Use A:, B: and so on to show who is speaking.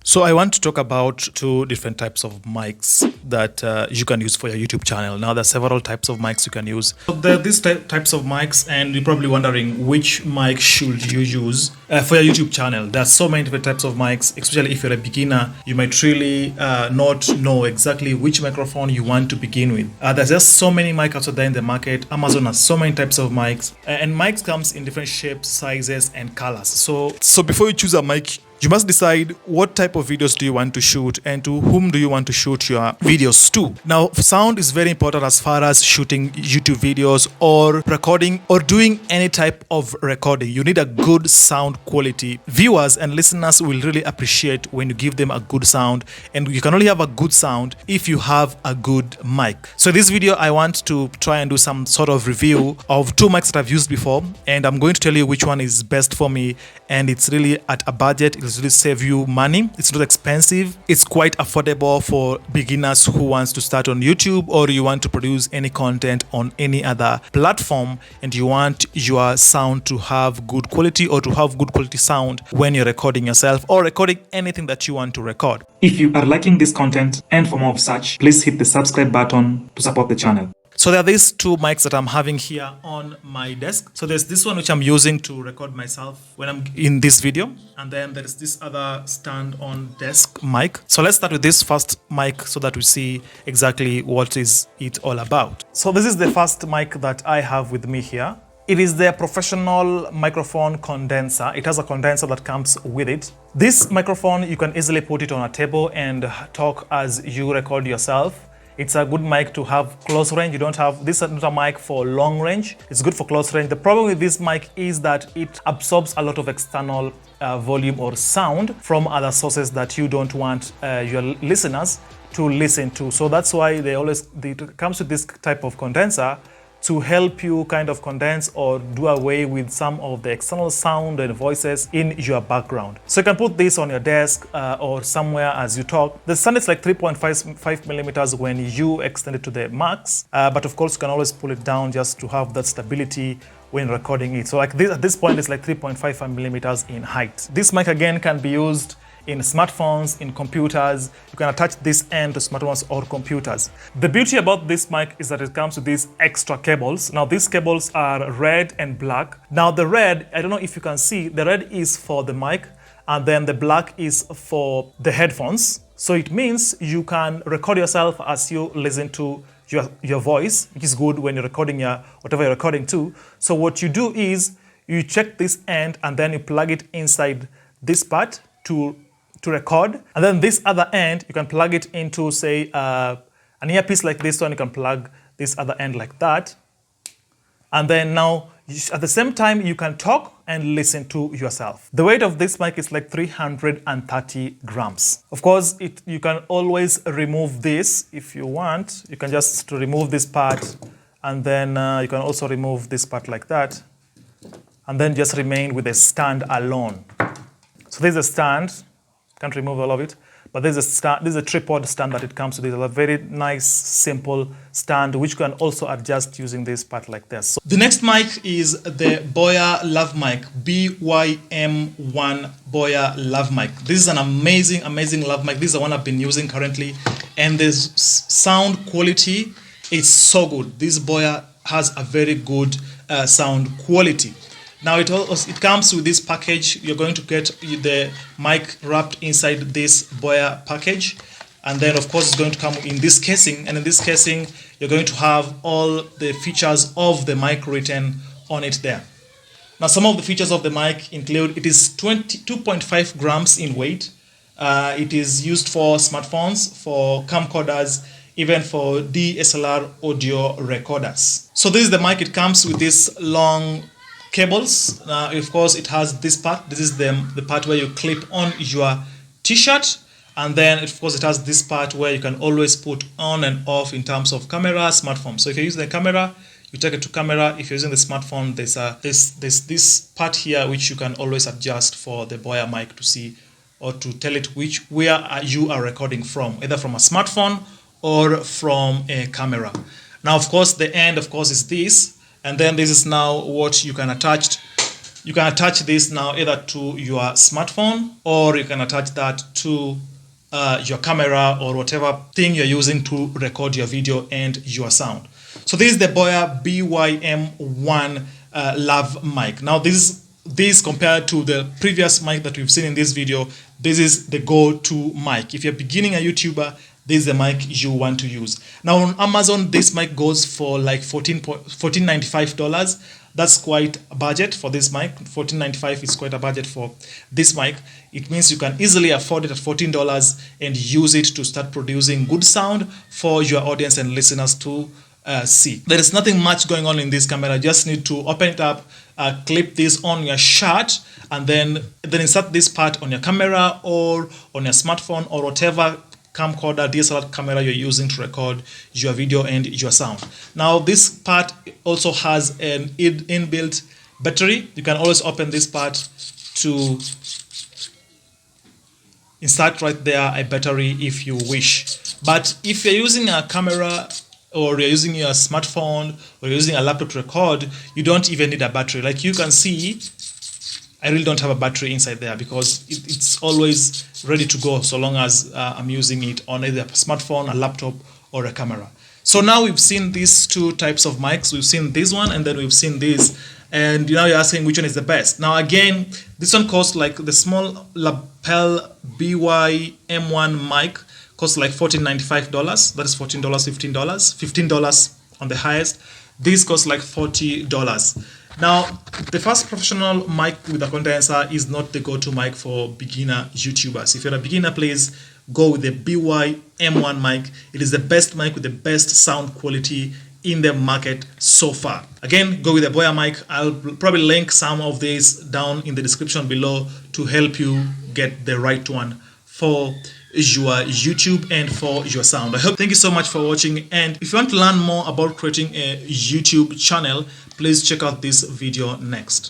A: So I want to talk about two different types of mics that you can use for your YouTube channel. Now, there are several types of mics you can use. So there are these types of mics, and you're probably wondering which mic should you use for your YouTube channel. There are so many different types of mics, especially if you're a beginner. You might really not know exactly which microphone you want to begin with. There's just so many mics out there in the market. Amazon has so many types of mics, and mics comes in different shapes, sizes, and colors. So before you choose a mic, you must decide what type of videos do you want to shoot and to whom do you want to shoot your videos to. Now, sound is very important as far as shooting YouTube videos or recording or doing any type of recording. You need a good sound quality. Viewers and listeners will really appreciate when you give them a good sound, and you can only have a good sound if you have a good mic. So in this video, I want to try and do some sort of review of two mics that I've used before, and I'm going to tell you which one is best for me, and it's really at a budget. It'll really save you money. It's not expensive. It's quite affordable for beginners who wants to start on YouTube, or you want to produce any content on any other platform and you want your sound to have good quality or to have good quality sound when you're recording yourself or recording anything that you want to record. If you are liking this content and for more of such, please hit the subscribe button to support the channel. So there are these two mics that I'm having here on my desk. So there's this one which I'm using to record myself when I'm in this video. And then there's this other stand on desk mic. So let's start with this first mic so that we see exactly what is it all about. So this is the first mic that I have with me here. It is the professional microphone condenser. It has a condenser that comes with it. This microphone, you can easily put it on a table and talk as you record yourself. It's a good mic to have close range. You don't have, this is not a mic for long range. It's good for close range. The problem with this mic is that it absorbs a lot of external volume or sound from other sources that you don't want your listeners to listen to. So that's why it comes with this type of condenser to help you kind of condense or do away with some of the external sound and voices in your background. So you can put this on your desk or somewhere as you talk. The sound is like 3.5 millimeters when you extend it to the max, but of course you can always pull it down just to have that stability when recording it. So like this, at this point it's like 3.5 millimeters in height. This mic again can be used in smartphones, in computers. You can attach this end to smartphones or computers. The beauty about this mic is that it comes with these extra cables. Now these cables are red and black. Now the red, I don't know if you can see, the red is for the mic and then the black is for the headphones. So it means you can record yourself as you listen to your voice, which is good when you're recording whatever you're recording to. So what you do is you check this end and then you plug it inside this part to record, and then this other end you can plug it into, say, an earpiece like this one. You can plug this other end like that, and then now at the same time you can talk and listen to yourself. The weight of this mic is like 330 grams. Of course, you can always remove this if you want. You can just remove this part, and then you can also remove this part like that, and then just remain with the stand alone. So there's a stand. Can't remove all of it, but there's a tripod stand that it comes with. It's a very nice, simple stand, which you can also adjust using this part like this. So the next mic is the BOYA Lav Mic, BYM1 BOYA Lav Mic. This is an amazing, amazing lav mic. This is the one I've been using currently, and the sound quality is so good. This BOYA has a very good sound quality. Now it comes with this package. You're going to get the mic wrapped inside this BOYA package, and then of course it's going to come in this casing, and in this casing you're going to have all the features of the mic written on it there. Now some of the features of the mic include it is 2.5 grams in weight. It is used for smartphones, for camcorders, even for DSLR audio recorders. So this is the mic. It comes with this long cables. Of course it has this part. This is the part where you clip on your t-shirt, and then of course it has this part where you can always put on and off in terms of camera, smartphone. So if you're using the camera, you take it to camera. If you're using the smartphone, there's this part here which you can always adjust for the BOYA mic to see or to tell it where you are recording from, either from a smartphone or from a camera. Now of course the end of course is this. And then this is now what you can attach You can attach this now either to your smartphone, or you can attach that to your camera or whatever thing you're using to record your video and your sound. So this is the BOYA BYM1 lav mic. Now this compared to the previous mic that we've seen in this video, this is the go-to mic. If you're beginning a YouTuber, this is the mic you want to use. Now on Amazon, this mic goes for like $14.95. That's quite a budget for this mic. $14.95 is quite a budget for this mic. It means you can easily afford it at $14 and use it to start producing good sound for your audience and listeners to see. There is nothing much going on in this camera. You just need to open it up, clip this on your shot, and then insert this part on your camera or on your smartphone or whatever camcorder, DSLR camera you're using to record your video and your sound. Now this part also has an inbuilt battery. You can always open this part to insert right there a battery if you wish. But if you're using a camera or you're using your smartphone or you're using a laptop to record, you don't even need a battery. Like you can see, I really don't have a battery inside there because it's always ready to go so long as I'm using it on either a smartphone, a laptop, or a camera. So now we've seen these two types of mics. We've seen this one and then we've seen this. And now you're asking which one is the best. Now again, this one costs like the small lapel BYM1 mic costs like $14.95. That is $14, $15 on the highest. This costs like $40. Now, the first professional mic with a condenser is not the go-to mic for beginner YouTubers. If you're a beginner, please go with the BYM1 mic. It is the best mic with the best sound quality in the market so far. Again, go with the BOYA mic. I'll probably link some of these down in the description below to help you get the right one for your YouTube and for your sound. Thank you so much for watching, and if you want to learn more about creating a YouTube channel, please check out this video next.